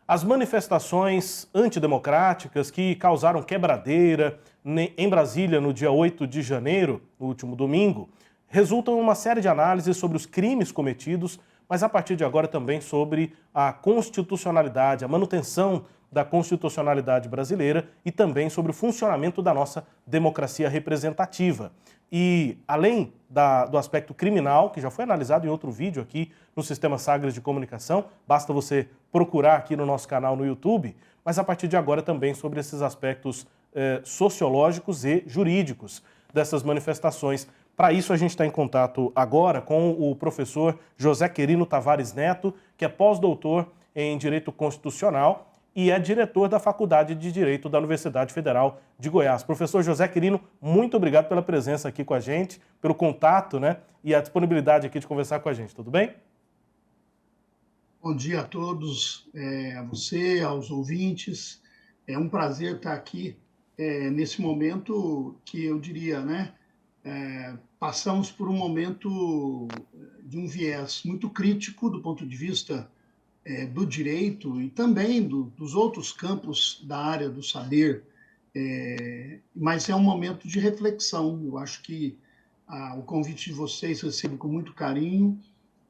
As manifestações antidemocráticas que causaram quebradeira em Brasília no dia 8 de janeiro, no último domingo, resultam em uma série de análises sobre os crimes cometidos, mas a partir de agora também sobre a constitucionalidade, a manutenção da constitucionalidade brasileira e também sobre o funcionamento da nossa democracia representativa. E além do aspecto criminal, que já foi analisado em outro vídeo aqui no Sistema Sagres de Comunicação, basta você procurar aqui no nosso canal no YouTube, mas a partir de agora também sobre esses aspectos sociológicos e jurídicos dessas manifestações. Para isso a gente está em contato agora com o professor José Querino Tavares Neto, que é pós-doutor em Direito Constitucional e é diretor da Faculdade de Direito da Universidade Federal de Goiás. Professor José Querino, muito obrigado pela presença aqui com a gente, pelo contato, né, e a disponibilidade aqui de conversar com a gente. Tudo bem? Bom dia a todos, a você, aos ouvintes. É um prazer estar aqui nesse momento que eu diria, né? Passamos por um momento de um viés muito crítico do ponto de vista do direito e também dos outros campos da área do saber, mas é um momento de reflexão. Eu acho que o convite de vocês recebo com muito carinho,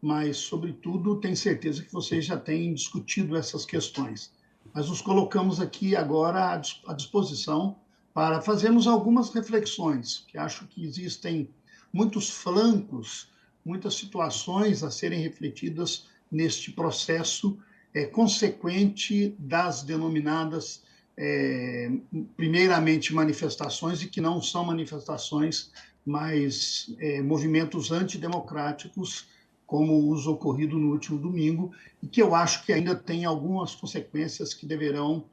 mas, sobretudo, tenho certeza que vocês já têm discutido essas questões. Mas nos colocamos aqui agora à disposição para fazermos algumas reflexões, que acho que existem muitos flancos, muitas situações a serem refletidas neste processo consequente das denominadas, primeiramente, manifestações, e que não são manifestações, mas movimentos antidemocráticos, como os ocorrido no último domingo, e que eu acho que ainda tem algumas consequências que deverão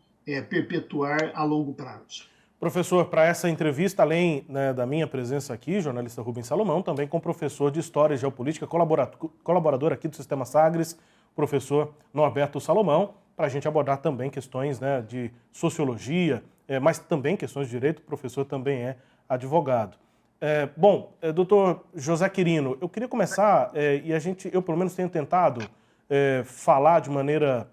perpetuar a longo prazo. Professor, para essa entrevista, além, né, da minha presença aqui, jornalista Rubens Salomão, também com o professor de História e Geopolítica, colaborador aqui do Sistema Sagres, professor Norberto Salomão, para a gente abordar também questões, né, de sociologia, mas também questões de direito. O professor também é advogado. Doutor José Querino, eu queria começar, eu pelo menos tenho tentado falar de maneira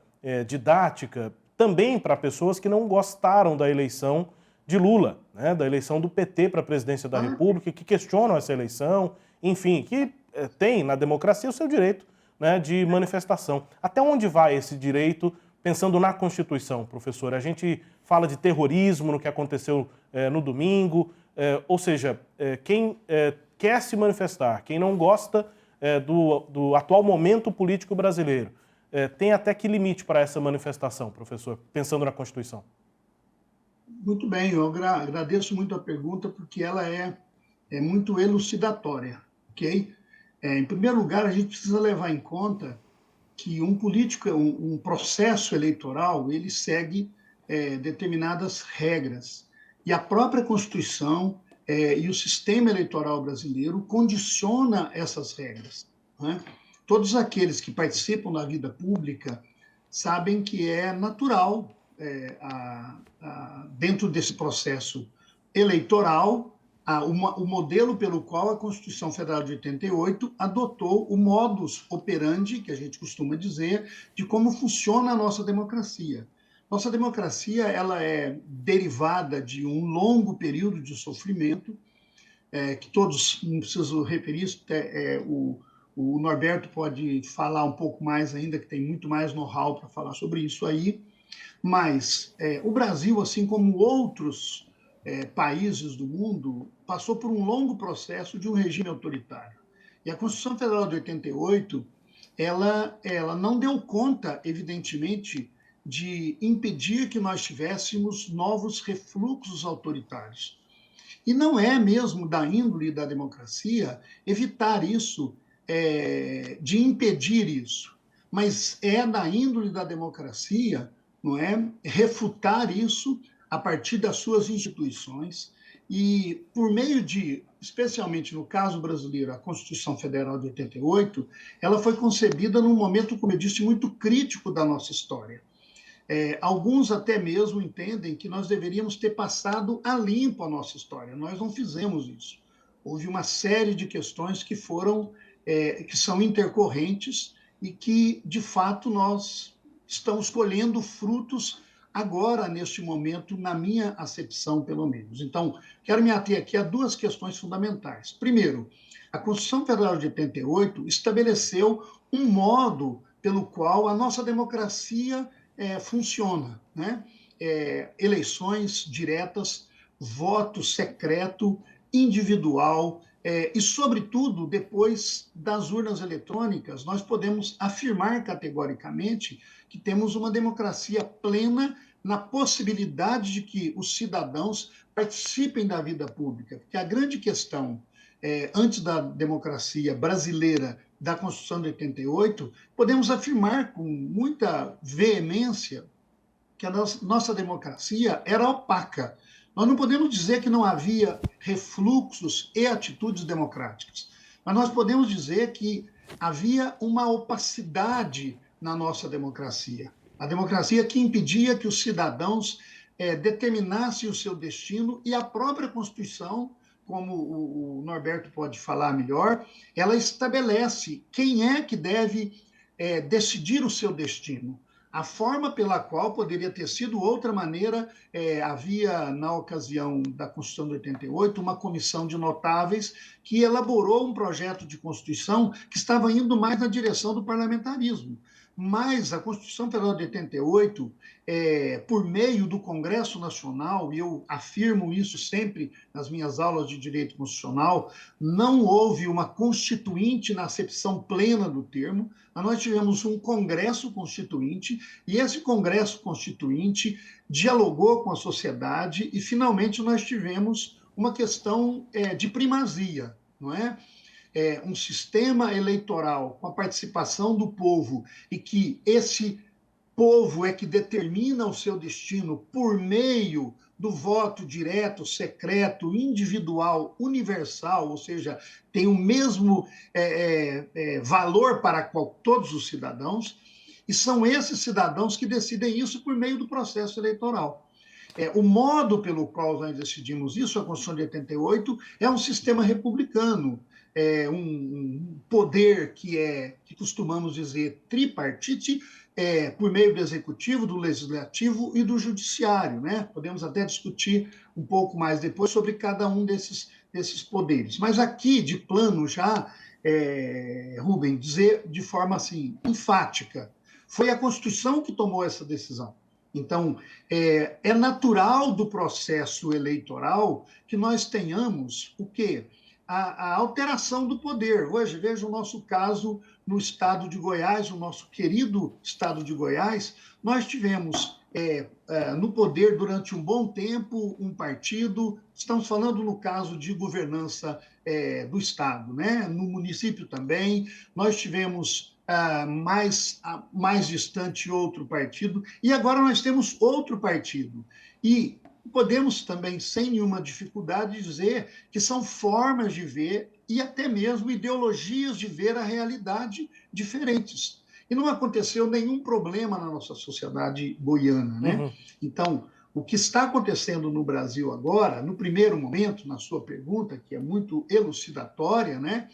didática, também para pessoas que não gostaram da eleição de Lula, né, da eleição do PT para a presidência da República, que questionam essa eleição, enfim, que tem na democracia o seu direito, né, de manifestação. Até onde vai esse direito, pensando na Constituição, professor? A gente fala de terrorismo no que aconteceu no domingo, ou seja, quem quer se manifestar, quem não gosta do atual momento político brasileiro, tem até que limite para essa manifestação, professor, pensando na Constituição? Muito bem, eu agradeço muito a pergunta, porque ela é muito elucidatória, ok? Em primeiro lugar, a gente precisa levar em conta que um político, um processo eleitoral, ele segue determinadas regras. E a própria Constituição e o sistema eleitoral brasileiro condiciona essas regras, né? Todos aqueles que participam da vida pública sabem que é natural, dentro desse processo eleitoral, o modelo pelo qual a Constituição Federal de 88 adotou o modus operandi, que a gente costuma dizer, de como funciona a nossa democracia. Nossa democracia, ela é derivada de um longo período de sofrimento, que todos, não preciso referir isso, o Norberto pode falar um pouco mais ainda, que tem muito mais know-how para falar sobre isso aí, mas o Brasil, assim como outros países do mundo, passou por um longo processo de um regime autoritário. E a Constituição Federal de 88, ela não deu conta, evidentemente, de impedir que nós tivéssemos novos refluxos autoritários. E não é mesmo da índole da democracia evitar isso, de impedir isso, mas é da índole da democracia, não é, refutar isso a partir das suas instituições e por meio de, especialmente no caso brasileiro, a Constituição Federal de 88, ela foi concebida num momento, como eu disse, muito crítico da nossa história. Alguns até mesmo entendem que nós deveríamos ter passado a limpo a nossa história. Nós não fizemos isso. Houve uma série de questões que são intercorrentes e que, de fato, nós estamos colhendo frutos agora, neste momento, na minha acepção, pelo menos. Então, quero me ater aqui a duas questões fundamentais. Primeiro, a Constituição Federal de 88 estabeleceu um modo pelo qual a nossa democracia funciona, né? Eleições diretas, voto secreto, individual, e, sobretudo, depois das urnas eletrônicas, nós podemos afirmar categoricamente que temos uma democracia plena na possibilidade de que os cidadãos participem da vida pública. Porque a grande questão, antes da democracia brasileira, da Constituição de 88, podemos afirmar com muita veemência que a nossa democracia era opaca. Nós não podemos dizer que não havia refluxos e atitudes democráticas, mas nós podemos dizer que havia uma opacidade na nossa democracia. A democracia que impedia que os cidadãos determinassem o seu destino, e a própria Constituição, como o Norberto pode falar melhor, ela estabelece quem é que deve decidir o seu destino. A forma pela qual poderia ter sido outra maneira, havia, na ocasião da Constituição de 88, uma comissão de notáveis que elaborou um projeto de Constituição que estava indo mais na direção do parlamentarismo. Mas a Constituição Federal de 88, por meio do Congresso Nacional, e eu afirmo isso sempre nas minhas aulas de direito constitucional, não houve uma constituinte na acepção plena do termo, mas nós tivemos um Congresso Constituinte, e esse Congresso Constituinte dialogou com a sociedade, e finalmente nós tivemos uma questão de primazia, não é? Um sistema eleitoral com a participação do povo, e que esse povo é que determina o seu destino por meio do voto direto, secreto, individual, universal, ou seja, tem o mesmo valor para todos os cidadãos, e são esses cidadãos que decidem isso por meio do processo eleitoral. O modo pelo qual nós decidimos isso, a Constituição de 88, é um sistema republicano, um poder que costumamos dizer tripartite, por meio do executivo, do legislativo e do judiciário, né? Podemos até discutir um pouco mais depois sobre cada um desses poderes. Mas aqui, de plano já, Rubem, dizer de forma assim, enfática, foi a Constituição que tomou essa decisão. Então, é natural do processo eleitoral que nós tenhamos o quê? A alteração do poder. Hoje, veja o nosso caso no estado de Goiás, o nosso querido estado de Goiás, nós tivemos no poder durante um bom tempo um partido, estamos falando no caso de governança do estado, né? No município também, nós tivemos mais distante outro partido, e agora nós temos outro partido. E podemos também, sem nenhuma dificuldade, dizer que são formas de ver e até mesmo ideologias de ver a realidade diferentes. E não aconteceu nenhum problema na nossa sociedade goiana, né? Uhum. Então, o que está acontecendo no Brasil agora, no primeiro momento, na sua pergunta, que é muito elucidatória, né,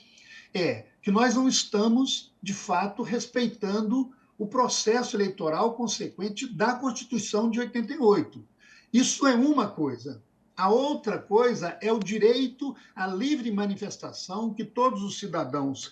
é que nós não estamos, de fato, respeitando o processo eleitoral consequente da Constituição de 88. Isso é uma coisa. A outra coisa é o direito à livre manifestação que todos os cidadãos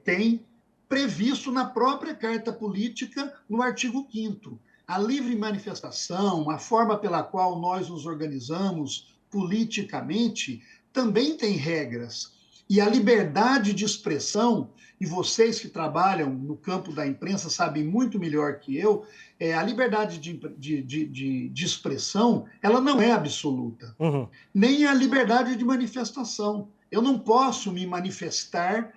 têm, previsto na própria Carta Política, no artigo 5º. A livre manifestação, a forma pela qual nós nos organizamos politicamente, também tem regras. E a liberdade de expressão, e vocês que trabalham no campo da imprensa sabem muito melhor que eu, a liberdade de expressão, ela não é absoluta. Uhum. Nem a liberdade de manifestação. Eu não posso me manifestar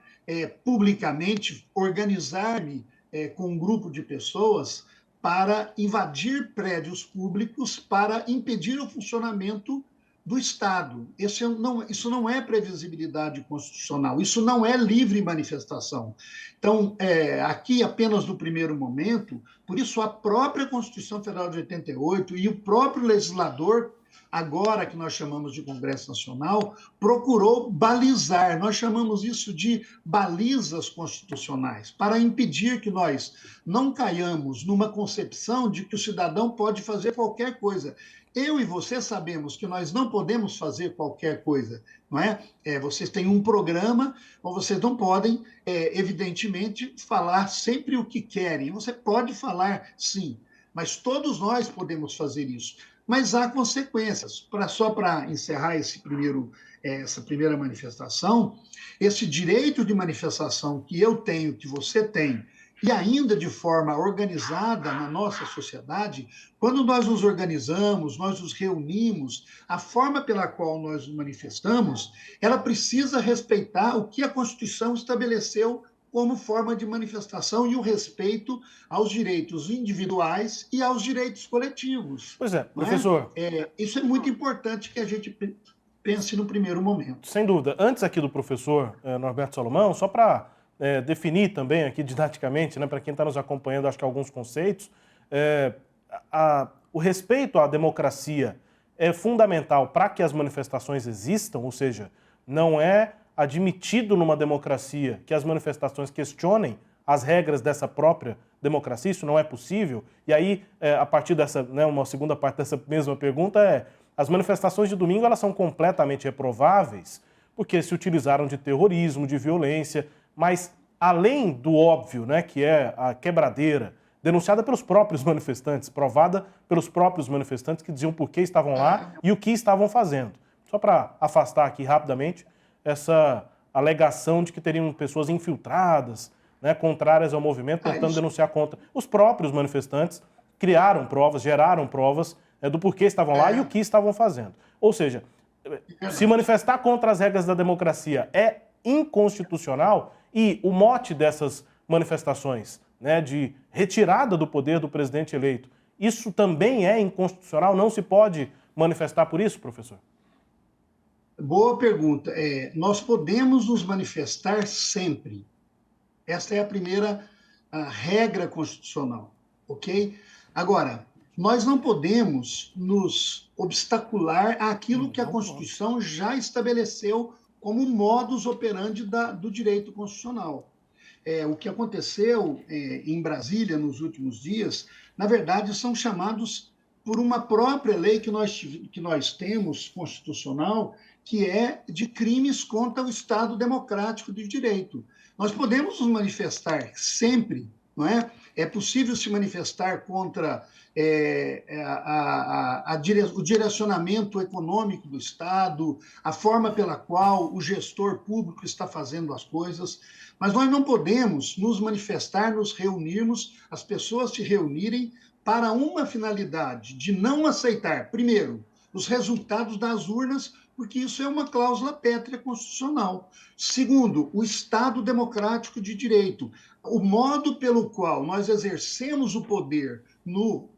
publicamente, organizar-me com um grupo de pessoas para invadir prédios públicos, para impedir o funcionamento do Estado. Isso não é previsibilidade constitucional, isso não é livre manifestação. Então, aqui, apenas no primeiro momento, por isso a própria Constituição Federal de 88 e o próprio legislador agora que nós chamamos de Congresso Nacional, procurou balizar, nós chamamos isso de balizas constitucionais, para impedir que nós não caiamos numa concepção de que o cidadão pode fazer qualquer coisa. Eu e você sabemos que nós não podemos fazer qualquer coisa, não é? Vocês têm um programa, ou vocês não podem, evidentemente, falar sempre o que querem. Você pode falar, sim, mas todos nós podemos fazer isso. Mas há consequências. Só para encerrar essa primeira manifestação, esse direito de manifestação que eu tenho, que você tem, e ainda de forma organizada na nossa sociedade, quando nós nos organizamos, nós nos reunimos, a forma pela qual nós nos manifestamos, ela precisa respeitar o que a Constituição estabeleceu como forma de manifestação e o respeito aos direitos individuais e aos direitos coletivos. Pois é, professor. Isso é muito importante que a gente pense no primeiro momento. Sem dúvida. Antes aqui do professor Norberto Salomão, só para definir também aqui didaticamente, né, para quem está nos acompanhando, acho que alguns conceitos, o respeito à democracia é fundamental para que as manifestações existam, ou seja, não é admitido numa democracia que as manifestações questionem as regras dessa própria democracia, isso não é possível. E aí, a partir dessa, né, uma segunda parte dessa mesma pergunta as manifestações de domingo elas são completamente reprováveis porque se utilizaram de terrorismo, de violência, mas além do óbvio, né, que é a quebradeira, denunciada pelos próprios manifestantes, provada pelos próprios manifestantes que diziam por que estavam lá e o que estavam fazendo. Só para afastar aqui rapidamente essa alegação de que teriam pessoas infiltradas, né, contrárias ao movimento, tentando denunciar contra. Os próprios manifestantes criaram provas, geraram provas do porquê estavam lá e o que estavam fazendo. Ou seja, se manifestar contra as regras da democracia é inconstitucional e o mote dessas manifestações, né, de retirada do poder do presidente eleito, isso também é inconstitucional? Não se pode manifestar por isso, professor? Boa pergunta. Nós podemos nos manifestar sempre. Esta é a primeira regra constitucional, ok? Agora, nós não podemos nos obstacular àquilo que a Constituição já estabeleceu como modus operandi do direito constitucional. O que aconteceu em Brasília nos últimos dias, na verdade, são chamados por uma própria lei que nós temos, constitucional, que é de crimes contra o Estado Democrático de Direito. Nós podemos nos manifestar sempre, não é? É possível se manifestar contra o direcionamento econômico do Estado, a forma pela qual o gestor público está fazendo as coisas, mas nós não podemos nos manifestar, nos reunirmos, as pessoas se reunirem para uma finalidade de não aceitar, primeiro, os resultados das urnas, porque isso é uma cláusula pétrea constitucional. Segundo, o Estado Democrático de Direito. O modo pelo qual nós exercemos o poder no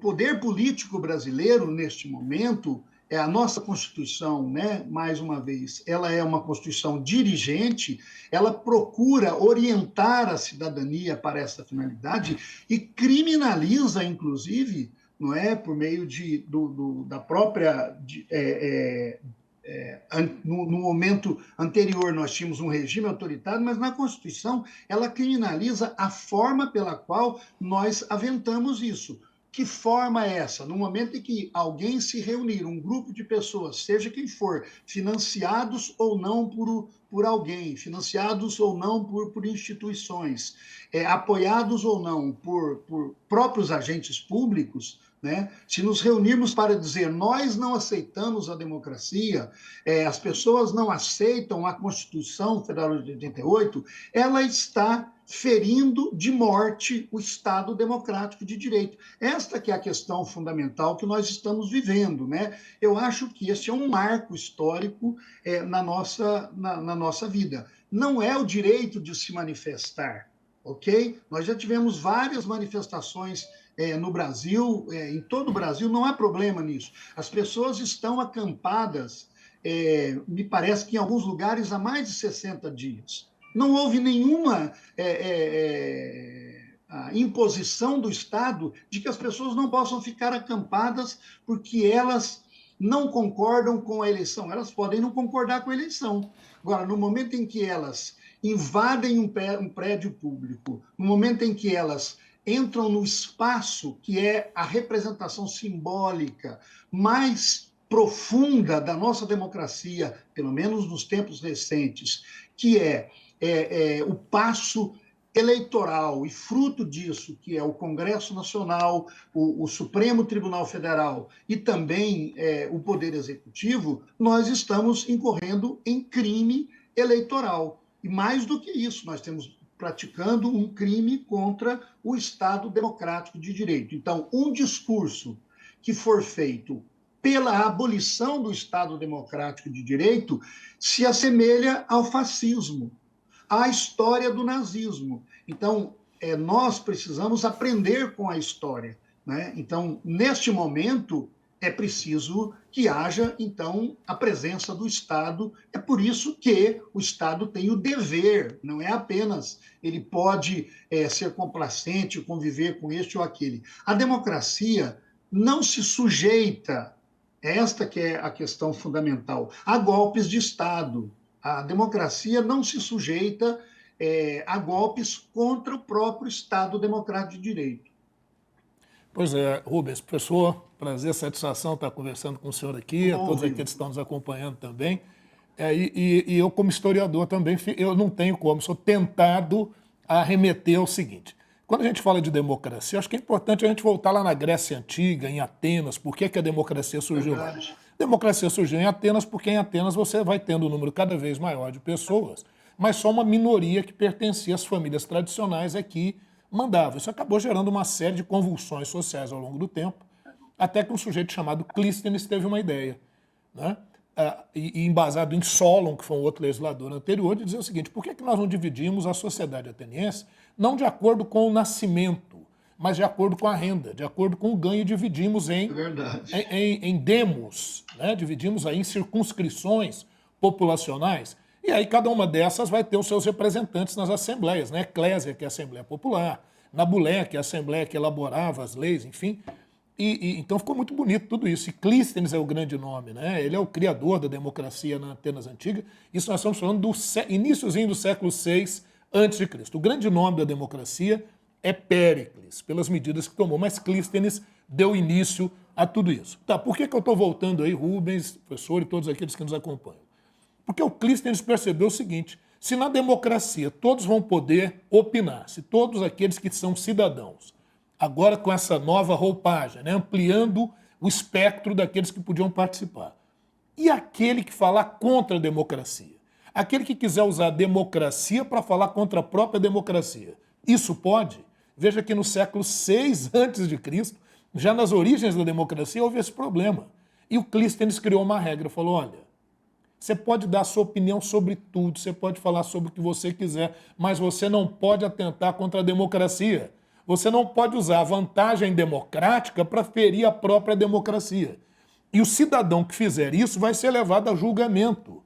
poder político brasileiro, neste momento, a nossa Constituição, né, mais uma vez, ela é uma Constituição dirigente, ela procura orientar a cidadania para essa finalidade e criminaliza, inclusive, não é, por meio da própria... no momento anterior nós tínhamos um regime autoritário, mas na Constituição ela criminaliza a forma pela qual nós aventamos isso. Que forma é essa? No momento em que alguém se reunir, um grupo de pessoas, seja quem for, financiados ou não por alguém, financiados ou não por instituições, apoiados ou não por próprios agentes públicos, né? Se nos reunirmos para dizer nós não aceitamos a democracia, as pessoas não aceitam a Constituição Federal de 88, ela está ferindo de morte o Estado Democrático de Direito. Esta que é a questão fundamental que nós estamos vivendo, né? Eu acho que esse é um marco histórico na nossa vida. Não é o direito de se manifestar, ok? Nós já tivemos várias manifestações no Brasil, em todo o Brasil, não há problema nisso. As pessoas estão acampadas, me parece que em alguns lugares há mais de 60 dias. Não houve nenhuma imposição do Estado de que as pessoas não possam ficar acampadas porque elas não concordam com a eleição. Elas podem não concordar com a eleição. Agora, no momento em que elas invadem um prédio público, no momento em que elas entram no espaço que é a representação simbólica mais profunda da nossa democracia, pelo menos nos tempos recentes, que é o passo eleitoral, e fruto disso, que é o Congresso Nacional, o Supremo Tribunal Federal e também o Poder Executivo, nós estamos incorrendo em crime eleitoral. E mais do que isso, nós temos praticando um crime contra o Estado democrático de direito. Então, um discurso que for feito pela abolição do Estado democrático de direito se assemelha ao fascismo, à história do nazismo. Então, nós precisamos aprender com a história, né? Então, neste momento, é preciso que haja, então, a presença do Estado. É por isso que o Estado tem o dever, não é apenas ele pode ser complacente, conviver com este ou aquele. A democracia não se sujeita, esta que é a questão fundamental, a golpes de Estado. A democracia não se sujeita a golpes contra o próprio Estado democrático de direito. Pois é, Rubens, professor, prazer, satisfação estar conversando com o senhor aqui, a todos aqueles que estão nos acompanhando também. E eu, como historiador, também eu não tenho como, sou tentado a remeter ao seguinte. Quando a gente fala de democracia, acho que é importante a gente voltar lá na Grécia Antiga, em Atenas. Por que a democracia surgiu lá? A democracia surgiu em Atenas porque em Atenas você vai tendo um número cada vez maior de pessoas, mas só uma minoria que pertencia às famílias tradicionais é que mandava. Isso acabou gerando uma série de convulsões sociais ao longo do tempo, até que um sujeito chamado Clístenes teve uma ideia, né? E embasado em Solon, que foi um outro legislador anterior, de dizer o seguinte: por que nós não dividimos a sociedade ateniense não de acordo com o nascimento, mas de acordo com a renda, de acordo com o ganho, dividimos em demos, né? Dividimos aí em circunscrições populacionais, e aí cada uma dessas vai ter os seus representantes nas assembleias, né? Eclésia, que é a Assembleia Popular, Nabulé, que é a Assembleia que elaborava as leis, enfim. Então ficou muito bonito tudo isso. E Clístenes é o grande nome, né? Ele é o criador da democracia na Atenas Antiga. Isso nós estamos falando do iníciozinho do século VI a.C. O grande nome da democracia é Péricles, pelas medidas que tomou, mas Clístenes deu início a tudo isso. Tá, por que eu estou voltando aí, Rubens, professor e todos aqueles que nos acompanham? Porque o Clístenes percebeu o seguinte: se na democracia todos vão poder opinar, se todos aqueles que são cidadãos, agora com essa nova roupagem, né, ampliando o espectro daqueles que podiam participar, e aquele que falar contra a democracia? Aquele que quiser usar a democracia para falar contra a própria democracia, isso pode? Veja que no século VI a.C., já nas origens da democracia, houve esse problema. E o Clístenes criou uma regra, falou: olha, você pode dar a sua opinião sobre tudo, você pode falar sobre o que você quiser, mas você não pode atentar contra a democracia. Você não pode usar a vantagem democrática para ferir a própria democracia. E o cidadão que fizer isso vai ser levado a julgamento.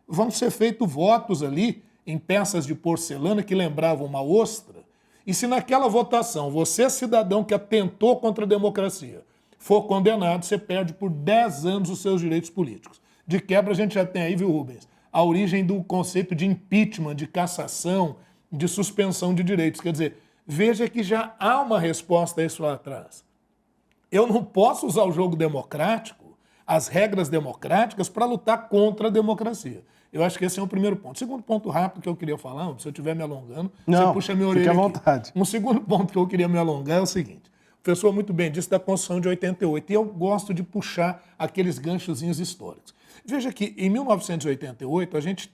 Vão ser feitos votos ali em peças de porcelana que lembravam uma ostra. E se naquela votação você, cidadão que atentou contra a democracia, for condenado, você perde por 10 anos os seus direitos políticos. De quebra, a gente já tem aí, viu, Rubens, a origem do conceito de impeachment, de cassação, de suspensão de direitos. Quer dizer, veja que já há uma resposta a isso lá atrás. Eu não posso usar o jogo democrático, as regras democráticas, para lutar contra a democracia. Eu acho que esse é o primeiro ponto. Segundo ponto rápido que eu queria falar, se eu estiver me alongando, você puxa a minha orelha fique à aqui. vontade. Um segundo ponto que eu queria me alongar é o seguinte: o professor muito bem disse da Constituição de 88, e eu gosto de puxar aqueles ganchozinhos históricos. Veja que em 1988 a gente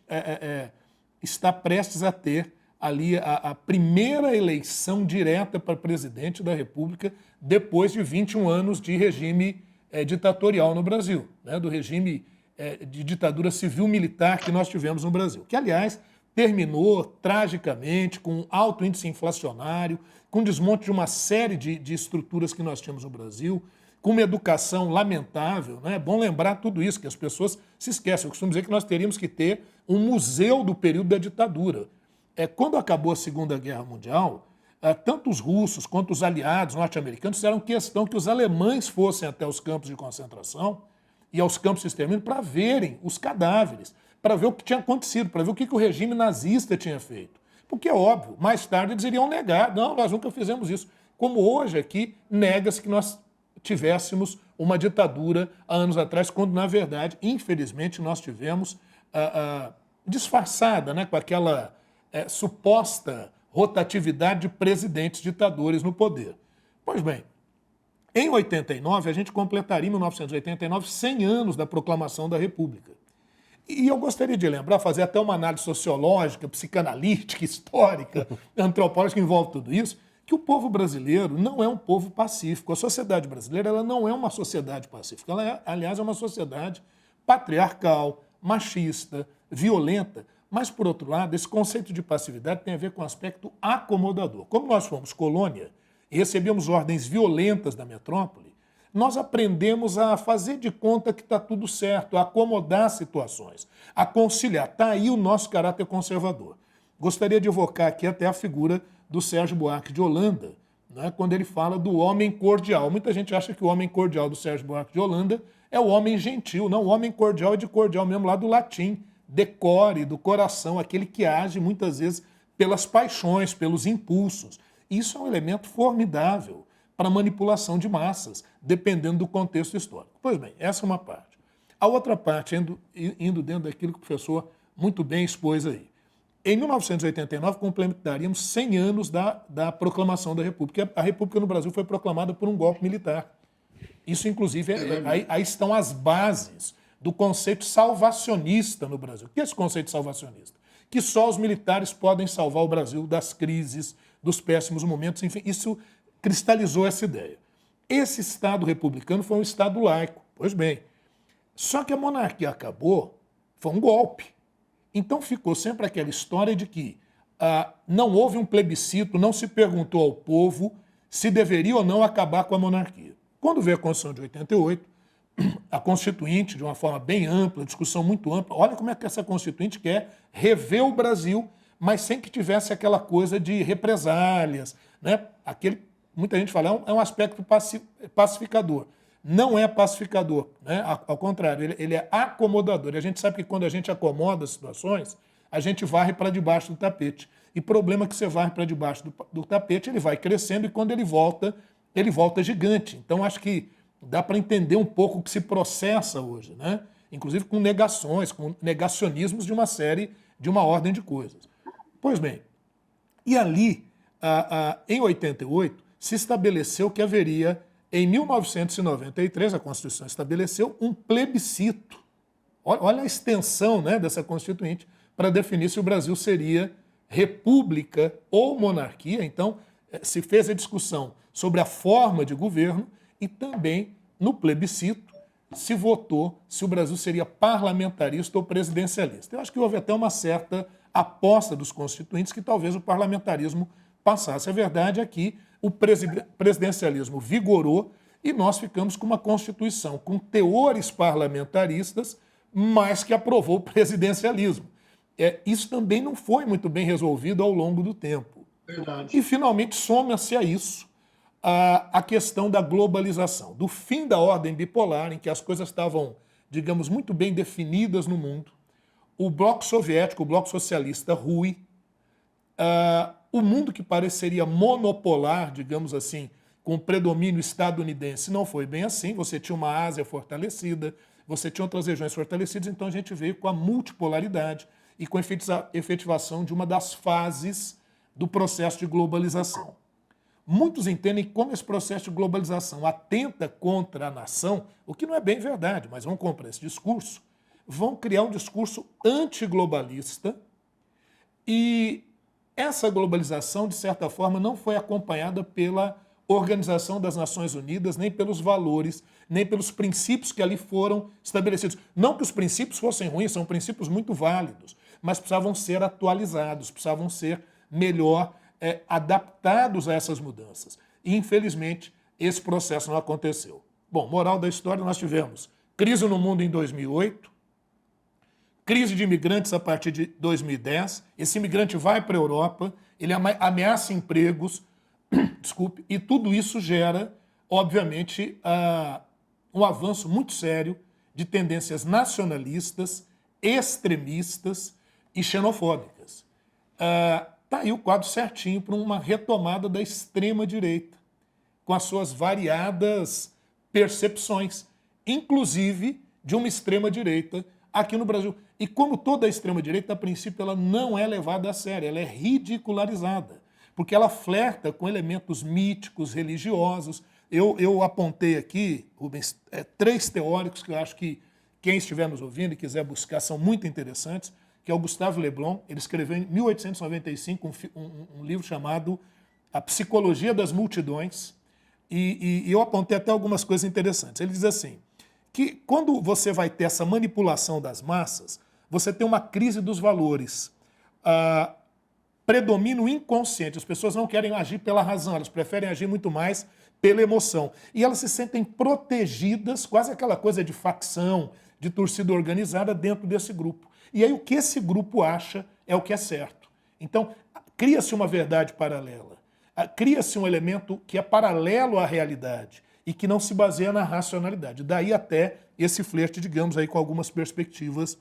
está prestes a ter ali a primeira eleição direta para presidente da República depois de 21 anos de regime ditatorial no Brasil, né, do regime de ditadura civil-militar que nós tivemos no Brasil, que, aliás, terminou tragicamente com alto índice inflacionário, com desmonte de uma série de estruturas que nós tínhamos no Brasil, com uma educação lamentável, né? É bom lembrar tudo isso, que as pessoas se esquecem. Eu costumo dizer que nós teríamos que ter um museu do período da ditadura. Quando acabou a Segunda Guerra Mundial, tanto os russos quanto os aliados norte-americanos fizeram questão que os alemães fossem até os campos de concentração e aos campos de extermínio para verem os cadáveres, para ver o que tinha acontecido, para ver o que o regime nazista tinha feito. Porque é óbvio, mais tarde eles iriam negar, não, nós nunca fizemos isso. Como hoje aqui, nega-se que nós tivéssemos uma ditadura há anos atrás, quando, na verdade, infelizmente, nós tivemos disfarçada, né, com aquela suposta rotatividade de presidentes ditadores no poder. Pois bem, em 89, a gente completaria, em 1989, 100 anos da proclamação da República. E eu gostaria de lembrar, fazer até uma análise sociológica, psicanalítica, histórica, antropológica que envolve tudo isso, que o povo brasileiro não é um povo pacífico. A sociedade brasileira ela não é uma sociedade pacífica. Ela, aliás, é uma sociedade patriarcal, machista, violenta. Mas, por outro lado, esse conceito de passividade tem a ver com o aspecto acomodador. Como nós fomos colônia e recebemos ordens violentas da metrópole, nós aprendemos a fazer de conta que está tudo certo, a acomodar situações, a conciliar. Está aí o nosso caráter conservador. Gostaria de evocar aqui até a figura do Sérgio Buarque de Holanda, né, quando ele fala do homem cordial. Muita gente acha que o homem cordial do Sérgio Buarque de Holanda é o homem gentil. Não, o homem cordial é de cordial mesmo, lá do latim, decore, do coração, aquele que age muitas vezes pelas paixões, pelos impulsos. Isso é um elemento formidável para manipulação de massas, dependendo do contexto histórico. Pois bem, essa é uma parte. A outra parte, indo dentro daquilo que o professor muito bem expôs aí. Em 1989, completaríamos 100 anos da proclamação da República. A República no Brasil foi proclamada por um golpe militar. Isso, inclusive, aí estão as bases do conceito salvacionista no Brasil. O que é esse conceito salvacionista? Que só os militares podem salvar o Brasil das crises, dos péssimos momentos, enfim, isso cristalizou essa ideia. Esse Estado republicano foi um Estado laico. Pois bem, só que a monarquia acabou, foi um golpe. Então ficou sempre aquela história de que não houve um plebiscito, não se perguntou ao povo se deveria ou não acabar com a monarquia. Quando veio a Constituição de 88, a Constituinte, de uma forma bem ampla, discussão muito ampla, olha como é que essa Constituinte quer rever o Brasil, mas sem que tivesse aquela coisa de represálias, né? Muita gente fala, é um aspecto pacificador. Não é pacificador, né? Ao contrário, ele é acomodador. E a gente sabe que quando a gente acomoda as situações, a gente varre para debaixo do tapete. E problema é que você varre para debaixo do tapete, ele vai crescendo e quando ele volta gigante. Então acho que dá para entender um pouco o que se processa hoje, né? Inclusive com negações, com negacionismos de uma ordem de coisas. Pois bem, e ali, em 88, se estabeleceu que haveria, em 1993, a Constituição estabeleceu um plebiscito. Olha a extensão, né, dessa Constituinte para definir se o Brasil seria república ou monarquia. Então, se fez a discussão sobre a forma de governo e também, no plebiscito, se votou se o Brasil seria parlamentarista ou presidencialista. Eu acho que houve até uma certa aposta dos constituintes que talvez o parlamentarismo passasse. A verdade é que o presidencialismo vigorou e nós ficamos com uma Constituição com teores parlamentaristas, mas que aprovou o presidencialismo. Isso também não foi muito bem resolvido ao longo do tempo. Verdade. E, finalmente, soma-se a isso a questão da globalização, do fim da ordem bipolar, em que as coisas estavam, digamos, muito bem definidas no mundo. O bloco soviético, o bloco socialista, rui. O mundo que pareceria monopolar, digamos assim, com predomínio estadunidense, não foi bem assim. Você tinha uma Ásia fortalecida, você tinha outras regiões fortalecidas, então a gente veio com a multipolaridade e com a efetivação de uma das fases do processo de globalização. Muitos entendem como esse processo de globalização atenta contra a nação, o que não é bem verdade, mas vão comprar esse discurso, vão criar um discurso antiglobalista e essa globalização, de certa forma, não foi acompanhada pela Organização das Nações Unidas, nem pelos valores, nem pelos princípios que ali foram estabelecidos. Não que os princípios fossem ruins, são princípios muito válidos, mas precisavam ser atualizados, precisavam ser melhor adaptados a essas mudanças. E, infelizmente, esse processo não aconteceu. Bom, moral da história, nós tivemos crise no mundo em 2008, crise de imigrantes a partir de 2010. Esse imigrante vai para a Europa, ele ameaça empregos, desculpe, e tudo isso gera, obviamente, um avanço muito sério de tendências nacionalistas, extremistas e xenofóbicas. Está aí o quadro certinho para uma retomada da extrema-direita, com as suas variadas percepções, inclusive de uma extrema-direita aqui no Brasil. E como toda extrema-direita, a princípio, ela não é levada a sério, ela é ridicularizada, porque ela flerta com elementos míticos, religiosos. Eu apontei aqui, Rubens, 3 teóricos que eu acho que quem estiver nos ouvindo e quiser buscar são muito interessantes, que é o Gustave Le Bon. Ele escreveu em 1895 um livro chamado A Psicologia das Multidões, e eu apontei até algumas coisas interessantes. Ele diz assim, que quando você vai ter essa manipulação das massas, você tem uma crise dos valores. Predomina o inconsciente. As pessoas não querem agir pela razão, elas preferem agir muito mais pela emoção. E elas se sentem protegidas, quase aquela coisa de facção, de torcida organizada dentro desse grupo. E aí o que esse grupo acha é o que é certo. Então, cria-se uma verdade paralela. Cria-se um elemento que é paralelo à realidade e que não se baseia na racionalidade. Daí até esse flerte, digamos, aí com algumas perspectivas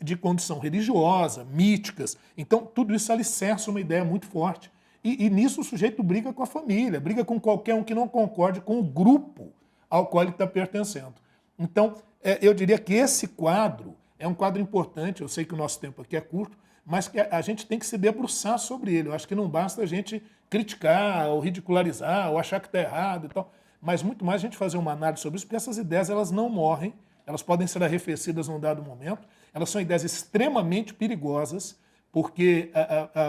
de condição religiosa, míticas. Então, tudo isso alicerça uma ideia muito forte. E nisso o sujeito briga com a família, briga com qualquer um que não concorde com o grupo ao qual ele está pertencendo. Então, eu diria que esse quadro é um quadro importante. Eu sei que o nosso tempo aqui é curto, mas que a gente tem que se debruçar sobre ele. Eu acho que não basta a gente criticar, ou ridicularizar, ou achar que está errado e tal, mas muito mais a gente fazer uma análise sobre isso, porque essas ideias elas não morrem, elas podem ser arrefecidas num dado momento, elas são ideias extremamente perigosas, porque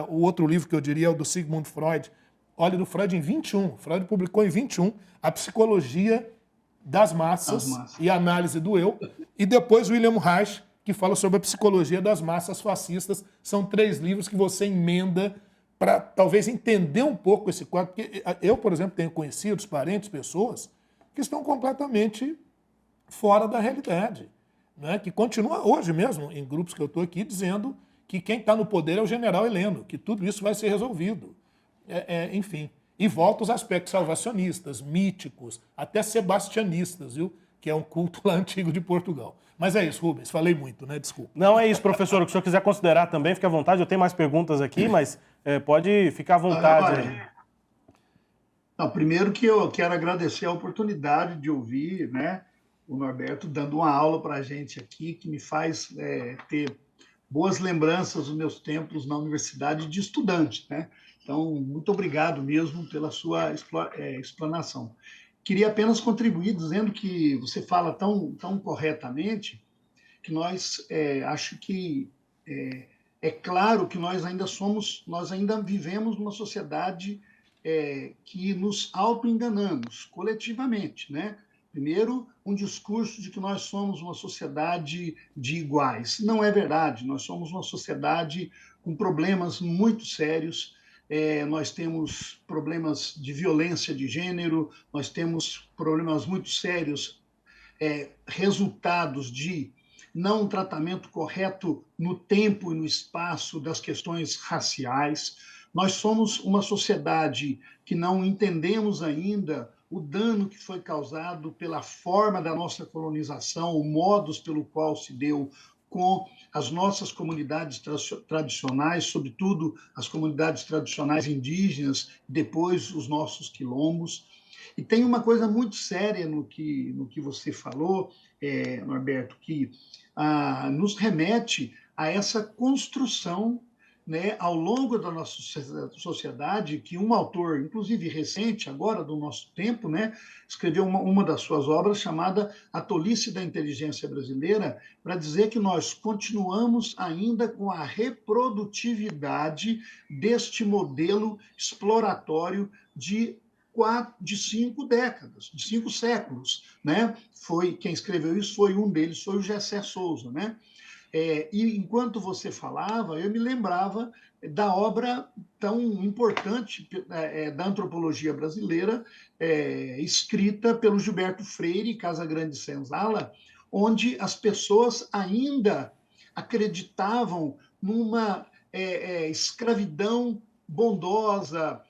o outro livro que eu diria é o do Sigmund Freud. Olha, do Freud em 21, Freud publicou em 21 A Psicologia das Massas e a Análise do Eu, e depois William Reich, que fala sobre a psicologia das massas fascistas. São 3 livros que você emenda para talvez entender um pouco esse quadro. Porque eu, por exemplo, tenho conhecidos, parentes, pessoas que estão completamente fora da realidade, né? Que continua hoje mesmo, em grupos que eu estou aqui, dizendo que quem está no poder é o general Heleno, que tudo isso vai ser resolvido. Enfim. E volta os aspectos salvacionistas, míticos, até sebastianistas, viu? Que é um culto lá antigo de Portugal. Mas é isso, Rubens, falei muito, né? Desculpa. Não, é isso, professor. O que o senhor quiser considerar também, fique à vontade. Eu tenho mais perguntas aqui, mas pode ficar à vontade. Não, primeiro que eu quero agradecer a oportunidade de ouvir, né, o Norberto dando uma aula para a gente aqui, que me faz ter boas lembranças dos meus tempos na universidade de estudante, né? Então, muito obrigado mesmo pela sua explanação. Queria apenas contribuir dizendo que você fala tão corretamente que acho que é claro que nós ainda vivemos numa sociedade que nos auto-enganamos coletivamente, né? Primeiro, um discurso de que nós somos uma sociedade de iguais. Não é verdade, nós somos uma sociedade com problemas muito sérios. Nós temos problemas de violência de gênero, nós temos problemas muito sérios, resultados de não tratamento correto no tempo e no espaço das questões raciais. Nós somos uma sociedade que não entendemos ainda o dano que foi causado pela forma da nossa colonização, o modus pelo qual se deu com as nossas comunidades tradicionais, sobretudo as comunidades tradicionais indígenas, depois os nossos quilombos. E tem uma coisa muito séria no que você falou, Norberto, que nos remete a essa construção, né, ao longo da nossa sociedade, que um autor, inclusive recente, agora do nosso tempo, né, escreveu uma das suas obras chamada A Tolice da Inteligência Brasileira, para dizer que nós continuamos ainda com a reprodutividade deste modelo exploratório de 5 décadas, de 5 séculos, né? Quem escreveu isso foi um deles, foi o Gessé Souza, né? E enquanto você falava, eu me lembrava da obra tão importante da antropologia brasileira, escrita pelo Gilberto Freire e Casagrande Senzala, onde as pessoas ainda acreditavam numa escravidão bondosa,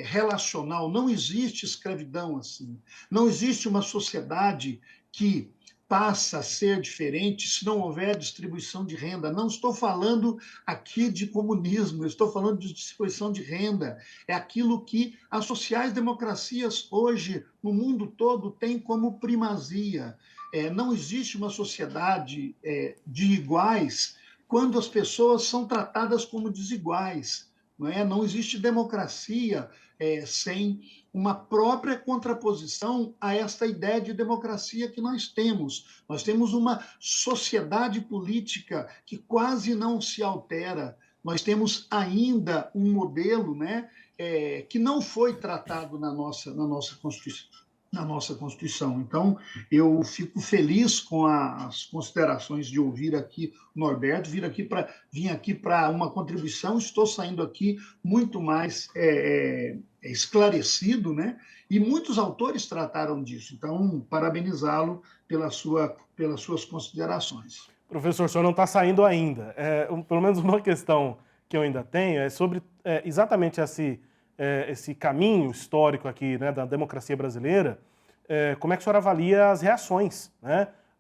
relacional, não existe escravidão assim. Não existe uma sociedade que passa a ser diferente se não houver distribuição de renda. Não estou falando aqui de comunismo, estou falando de distribuição de renda. É aquilo que as sociais-democracias hoje, no mundo todo, têm como primazia. Não existe uma sociedade de iguais quando as pessoas são tratadas como desiguais. Não existe democracia sem uma própria contraposição a esta ideia de democracia que nós temos. Nós temos uma sociedade política que quase não se altera. Nós temos ainda um modelo, que não foi tratado na nossa Constituição. Então, eu fico feliz com as considerações de ouvir aqui o Norberto, vim aqui para uma contribuição, estou saindo aqui muito mais esclarecido, E muitos autores trataram disso. Então, parabenizá-lo pelas suas considerações. Professor, o senhor não está saindo ainda. Pelo menos uma questão que eu ainda tenho é sobre exatamente esse caminho histórico aqui, da democracia brasileira. Como é que o senhor avalia as reações,